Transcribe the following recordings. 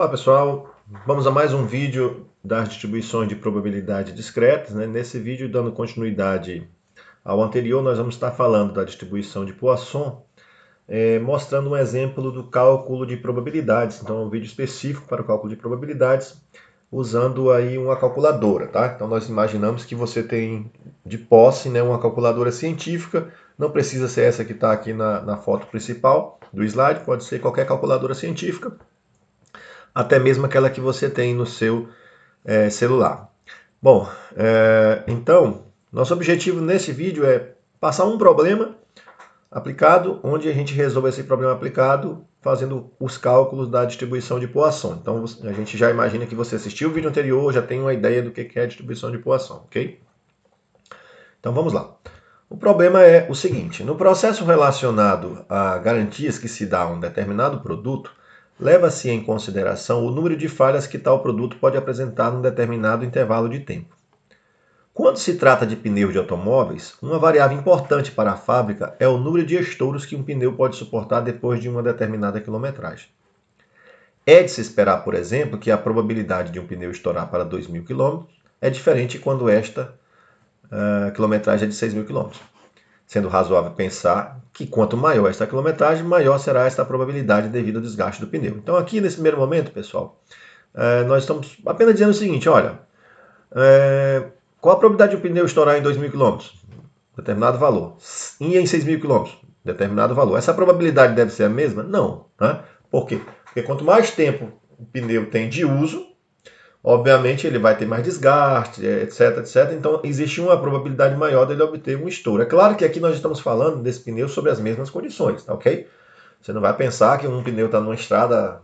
Olá pessoal, vamos a mais um vídeo das distribuições de probabilidade discretas, né? Nesse vídeo, dando continuidade ao anterior, nós vamos estar falando da distribuição de Poisson, mostrando um exemplo do cálculo de probabilidades. Então é um vídeo específico para o cálculo de probabilidades, usando aí uma calculadora, tá? Então nós imaginamos que você tem de posse, né, uma calculadora científica, não precisa ser essa que está aqui na foto principal do slide, pode ser qualquer calculadora científica, até mesmo aquela que você tem no seu celular. Bom, então, nosso objetivo nesse vídeo é passar um problema aplicado, onde a gente resolve esse problema aplicado fazendo os cálculos da distribuição de Poisson. Então, a gente já imagina que você assistiu o vídeo anterior, já tem uma ideia do que é a distribuição de Poisson, ok? Então, vamos lá. O problema é o seguinte: no processo relacionado a garantias que se dá a um determinado produto, leva-se em consideração o número de falhas que tal produto pode apresentar num determinado intervalo de tempo. Quando se trata de pneus de automóveis, uma variável importante para a fábrica é o número de estouros que um pneu pode suportar depois de uma determinada quilometragem. É de se esperar, por exemplo, que a probabilidade de um pneu estourar para 2.000 km é diferente quando esta quilometragem é de 6.000 km. Sendo razoável pensar que quanto maior esta quilometragem, maior será esta probabilidade devido ao desgaste do pneu. Então aqui nesse primeiro momento, pessoal, nós estamos apenas dizendo o seguinte, olha, qual a probabilidade de um pneu estourar em 2.000 km? Determinado valor. E em 6.000 km? Determinado valor. Essa probabilidade deve ser a mesma? Não. Né? Por quê? Porque quanto mais tempo o pneu tem de uso, obviamente ele vai ter mais desgaste, etc, etc. Então existe uma probabilidade maior dele obter um estouro. É claro que aqui nós estamos falando desse pneu sobre as mesmas condições, tá ok? Você não vai pensar que um pneu está numa estrada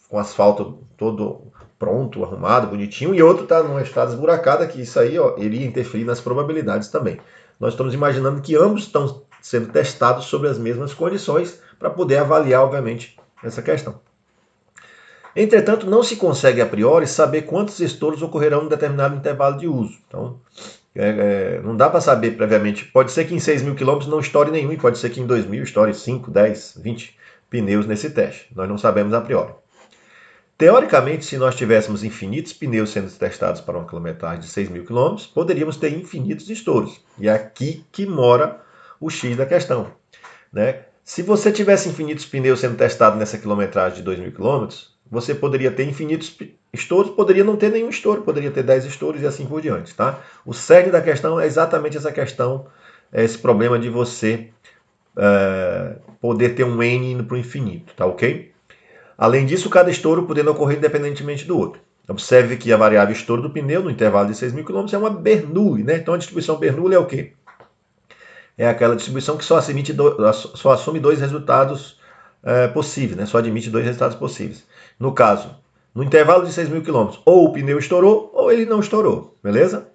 com asfalto todo pronto, arrumado, bonitinho, e outro está numa estrada esburacada, que isso aí ó, iria interferir nas probabilidades também. Nós estamos imaginando que ambos estão sendo testados sobre as mesmas condições para poder avaliar, obviamente, essa questão. Entretanto, não se consegue a priori saber quantos estouros ocorrerão em determinado intervalo de uso. Então, não dá para saber previamente. Pode ser que em 6.000 km não estoure nenhum, e pode ser que em 2.000 estoure 5, 10, 20 pneus nesse teste. Nós não sabemos a priori. Teoricamente, se nós tivéssemos infinitos pneus sendo testados para uma quilometragem de 6.000 km, poderíamos ter infinitos estouros. E é aqui que mora o X da questão. Né? Se você tivesse infinitos pneus sendo testados nessa quilometragem de 2.000 km, você poderia ter infinitos estouros, poderia não ter nenhum estouro, poderia ter 10 estouros e assim por diante. Tá? O cerne da questão é exatamente essa questão, esse problema de você poder ter um N indo para o infinito, tá ok? Além disso, cada estouro podendo ocorrer independentemente do outro. Observe que a variável estouro do pneu no intervalo de 6.000 km é uma Bernoulli, né? Então a distribuição Bernoulli é o quê? É aquela distribuição que só assume dois resultados possíveis, né? Só admite dois resultados possíveis. No caso, no intervalo de 6.000 km, ou o pneu estourou ou ele não estourou, beleza?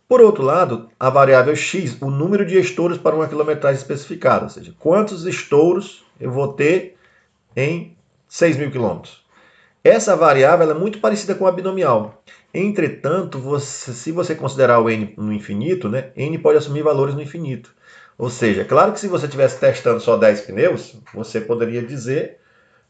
Por outro lado, a variável x, o número de estouros para uma quilometragem especificada, ou seja, quantos estouros eu vou ter em 6.000 km. Essa variável é muito parecida com a binomial. Entretanto, se você considerar o n no infinito, né, n pode assumir valores no infinito. Ou seja, claro que se você estivesse testando só 10 pneus, você poderia dizer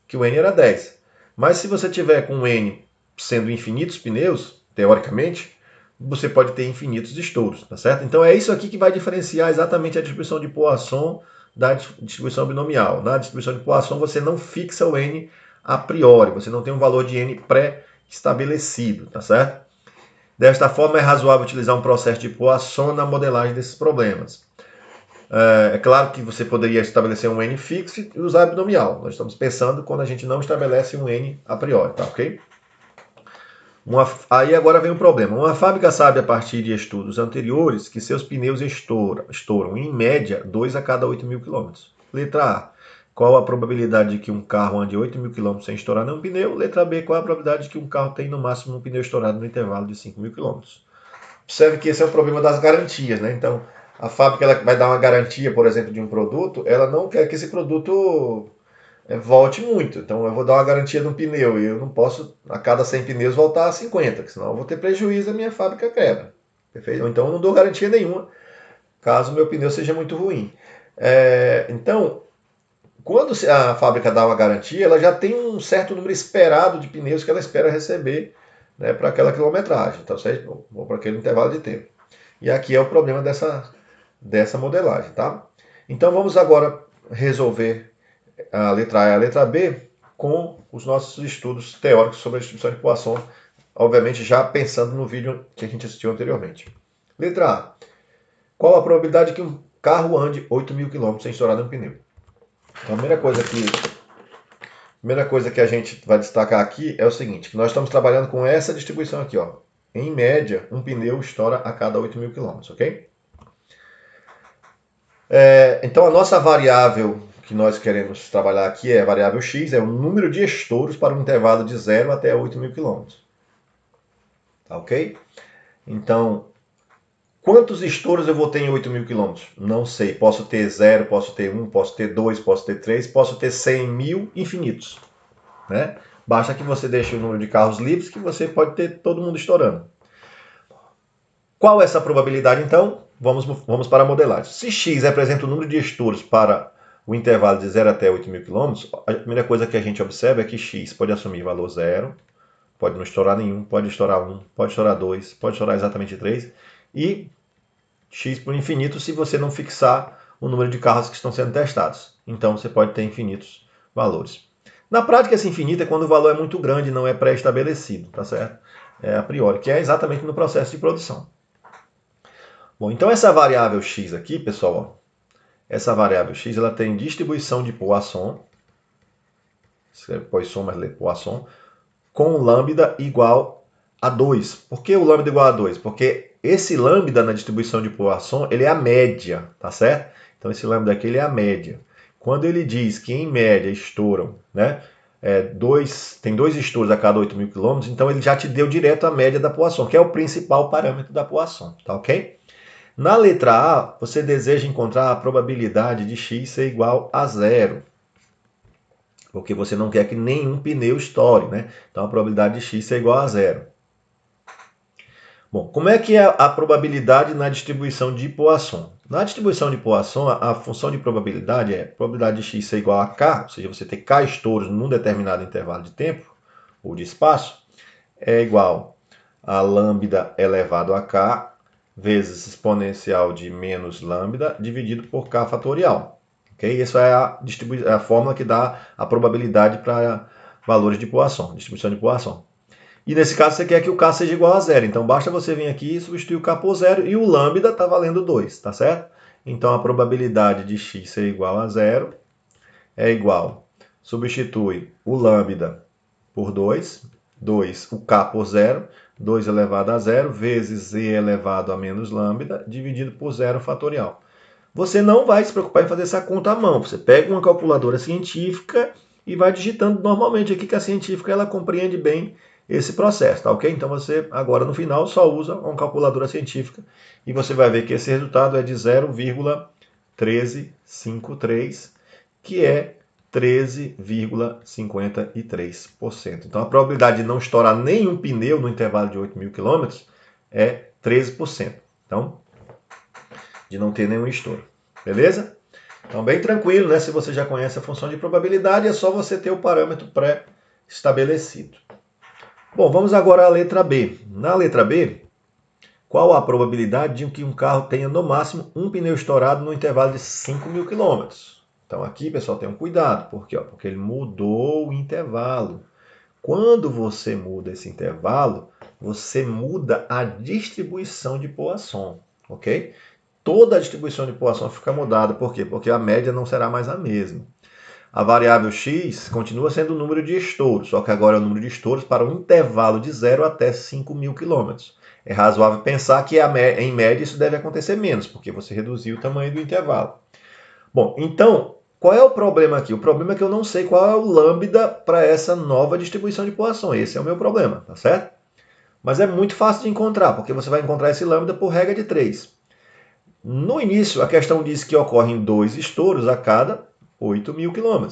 que o n era 10. Mas se você tiver com o n sendo infinitos pneus, teoricamente, você pode ter infinitos estouros, tá certo? Então é isso aqui que vai diferenciar exatamente a distribuição de Poisson da distribuição binomial. Na distribuição de Poisson você não fixa o n a priori, você não tem um valor de n pré-estabelecido, tá certo? Desta forma é razoável utilizar um processo de Poisson na modelagem desses problemas. É claro que você poderia estabelecer um n fixo e usar binomial. Nós estamos pensando quando a gente não estabelece um n a priori, tá ok? Aí agora vem o problema. Uma fábrica sabe a partir de estudos anteriores que seus pneus estouram em média 2 a cada 8.000 km. Letra A. Qual a probabilidade de que um carro ande 8.000 km sem estourar nenhum pneu? Letra B. Qual a probabilidade de que um carro tenha no máximo um pneu estourado no intervalo de 5.000 km? Observe que esse é o problema das garantias, né? Então, a fábrica ela vai dar uma garantia, por exemplo, de um produto, ela não quer que esse produto volte muito. Então eu vou dar uma garantia de um pneu e eu não posso, a cada 100 pneus, voltar a 50, porque senão eu vou ter prejuízo e a minha fábrica quebra. Perfeito? Ou então eu não dou garantia nenhuma, caso o meu pneu seja muito ruim. Então, quando a fábrica dá uma garantia, ela já tem um certo número esperado de pneus que ela espera receber, né, para aquela quilometragem, tá certo? Ou para aquele intervalo de tempo. E aqui é o problema dessa modelagem, tá? Então vamos agora resolver a letra A e a letra B com os nossos estudos teóricos sobre a distribuição de Poisson, obviamente já pensando no vídeo que a gente assistiu anteriormente. Letra A. Qual a probabilidade que um carro ande 8.000 km sem estourar nenhum pneu? Então, a primeira coisa que a gente vai destacar aqui é o seguinte, que nós estamos trabalhando com essa distribuição aqui, ó. Em média, um pneu estoura a cada 8.000 km, ok? Então, a nossa variável que nós queremos trabalhar aqui é a variável x, é o número de estouros para um intervalo de 0 até 8.000 km. Tá ok? Então, quantos estouros eu vou ter em 8.000 km? Não sei. Posso ter 0, posso ter 1, posso ter 2, posso ter 3, posso ter 100.000 infinitos. Né? Basta que você deixe o número de carros livres que você pode ter todo mundo estourando. Qual é essa probabilidade, então? Vamos para a modelagem. Se x representa o número de estouros para o intervalo de 0 até 8.000 km, a primeira coisa que a gente observa é que x pode assumir valor 0, pode não estourar nenhum, pode estourar 1, pode estourar 2, pode estourar exatamente 3, e x por infinito se você não fixar o número de carros que estão sendo testados. Então você pode ter infinitos valores. Na prática, esse infinito é quando o valor é muito grande e não é pré-estabelecido, tá certo? É a priori, que é exatamente no processo de produção. Bom, então essa variável x aqui, pessoal, essa variável x ela tem distribuição de Poisson, escreve Poisson, mas lê Poisson, com lambda igual a 2. Por que o lambda igual a 2? Porque esse lambda na distribuição de Poisson, ele é a média, tá certo? Então esse lambda aqui ele é a média. Quando ele diz que em média estouram, né, tem 2 estouros a cada 8.000 km, então ele já te deu direto a média da Poisson, que é o principal parâmetro da Poisson, tá ok? Na letra A, você deseja encontrar a probabilidade de x ser igual a 0, porque você não quer que nenhum pneu estoure, né? Então a probabilidade de x é igual a 0. Bom, como é que é a probabilidade na distribuição de Poisson? Na distribuição de Poisson, a função de probabilidade é probabilidade de x ser igual a k, ou seja, você ter k estouros num determinado intervalo de tempo ou de espaço, é igual a lambda elevado a k vezes exponencial de menos lambda dividido por k fatorial. Okay? Isso é a fórmula que dá a probabilidade para valores de Poisson, distribuição de Poisson. E nesse caso você quer que o k seja igual a 0. Então basta você vir aqui e substituir o k por 0 e o lambda está valendo 2, tá certo? Então a probabilidade de x ser igual a 0 é igual, substitui o lambda por 2, o k por 0, 2 elevado a 0 vezes z elevado a menos lambda dividido por 0 fatorial. Você não vai se preocupar em fazer essa conta à mão. Você pega uma calculadora científica e vai digitando normalmente aqui, que a científica ela compreende bem esse processo, tá ok? Então você agora no final só usa uma calculadora científica e você vai ver que esse resultado é de 0,1353, que é 13,53%. Então a probabilidade de não estourar nenhum pneu no intervalo de 8.000 km é 13%. Então, de não ter nenhum estouro. Beleza? Então, bem tranquilo, né? Se você já conhece a função de probabilidade, é só você ter o parâmetro pré-estabelecido. Bom, vamos agora à letra B. Na letra B, qual a probabilidade de que um carro tenha no máximo um pneu estourado no intervalo de 5.000 km? Então aqui, pessoal, tenham cuidado. Por quê? Porque ele mudou o intervalo. Quando você muda esse intervalo, você muda a distribuição de Poisson, ok? Toda a distribuição de Poisson fica mudada. Por quê? Porque a média não será mais a mesma. A variável x continua sendo o número de estouros, só que agora é o número de estouros para um intervalo de 0 até 5.000 km. É razoável pensar que em média isso deve acontecer menos, porque você reduziu o tamanho do intervalo. Bom, então, qual é o problema aqui? O problema é que eu não sei qual é o lambda para essa nova distribuição de Poisson. Esse é o meu problema, tá certo? Mas é muito fácil de encontrar, porque você vai encontrar esse lambda por regra de 3. No início, a questão diz que ocorrem 2 estouros a cada 8.000 km.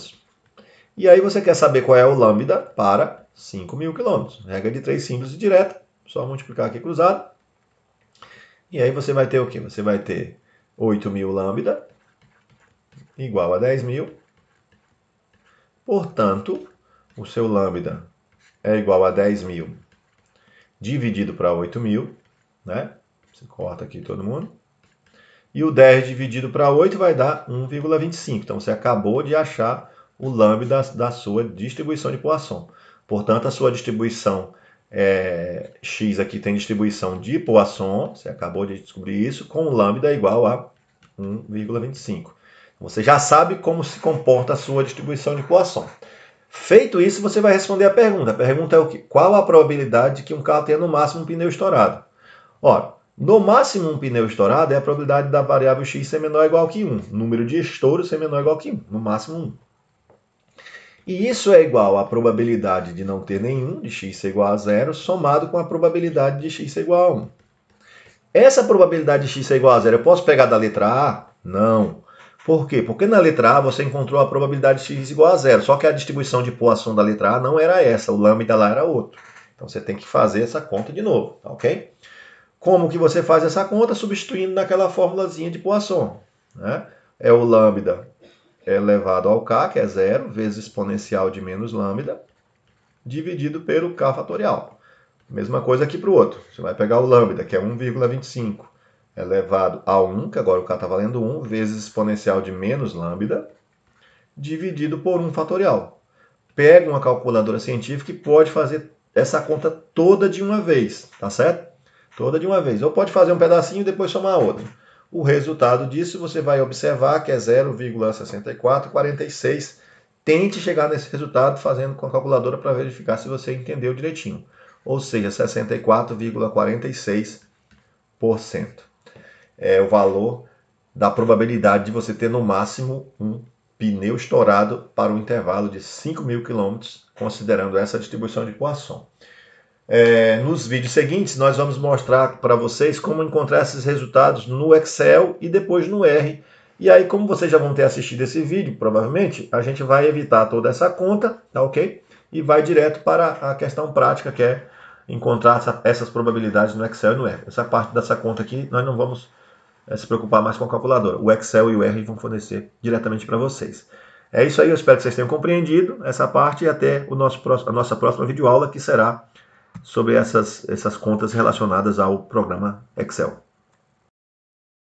E aí você quer saber qual é o lambda para 5.000 km. Regra de 3 simples e direta, só multiplicar aqui cruzado. E aí você vai ter o quê? Você vai ter 8.000 lambda igual a 10.000 Portanto, o seu lambda é igual a 10.000 dividido para 8.000, né? Você corta aqui todo mundo. E o 10 dividido para 8 vai dar 1,25. Então, você acabou de achar o lambda da sua distribuição de Poisson. Portanto, a sua distribuição x aqui tem distribuição de Poisson, você acabou de descobrir isso, com lambda igual a 1,25. Você já sabe como se comporta a sua distribuição de Poisson. Feito isso, você vai responder a pergunta. A pergunta é o quê? Qual a probabilidade de que um carro tenha no máximo um pneu estourado? Ora, no máximo um pneu estourado é a probabilidade da variável x ser menor ou igual que 1. Número de estouros ser menor ou igual que 1. No máximo 1. E isso é igual à probabilidade de não ter nenhum, de x ser igual a 0, somado com a probabilidade de x ser igual a 1. Essa probabilidade de x ser igual a 0, eu posso pegar da letra A? Não. Por quê? Porque na letra A você encontrou a probabilidade de x igual a 0, só que a distribuição de Poisson da letra A não era essa, o lambda lá era outro. Então você tem que fazer essa conta de novo, tá ok? Como que você faz essa conta? Substituindo naquela formulazinha de Poisson, né? É o lambda elevado ao k, que é 0, vezes exponencial de menos lambda, dividido pelo k fatorial. Mesma coisa aqui para o outro. Você vai pegar o lambda, que é 1,25, elevado a 1, que agora o k está valendo 1, vezes exponencial de menos lambda, dividido por 1 fatorial. Pega uma calculadora científica e pode fazer essa conta toda de uma vez, tá certo? Toda de uma vez. Ou pode fazer um pedacinho e depois somar outra. O resultado disso você vai observar que é 0,6446. Tente chegar nesse resultado fazendo com a calculadora para verificar se você entendeu direitinho. Ou seja, 64,46% é o valor da probabilidade de você ter no máximo um pneu estourado para um intervalo de 5.000 km, considerando essa distribuição de Poisson. Nos vídeos seguintes, nós vamos mostrar para vocês como encontrar esses resultados no Excel e depois no R. E aí, como vocês já vão ter assistido esse vídeo, provavelmente, a gente vai evitar toda essa conta, tá ok? E vai direto para a questão prática, que é encontrar essas probabilidades no Excel e no R. Essa parte dessa conta aqui, nós não vamos se preocupar mais com a calculadora. O Excel e o R vão fornecer diretamente para vocês. É isso aí, eu espero que vocês tenham compreendido essa parte e até a nossa próxima videoaula, que será sobre essas contas relacionadas ao programa Excel.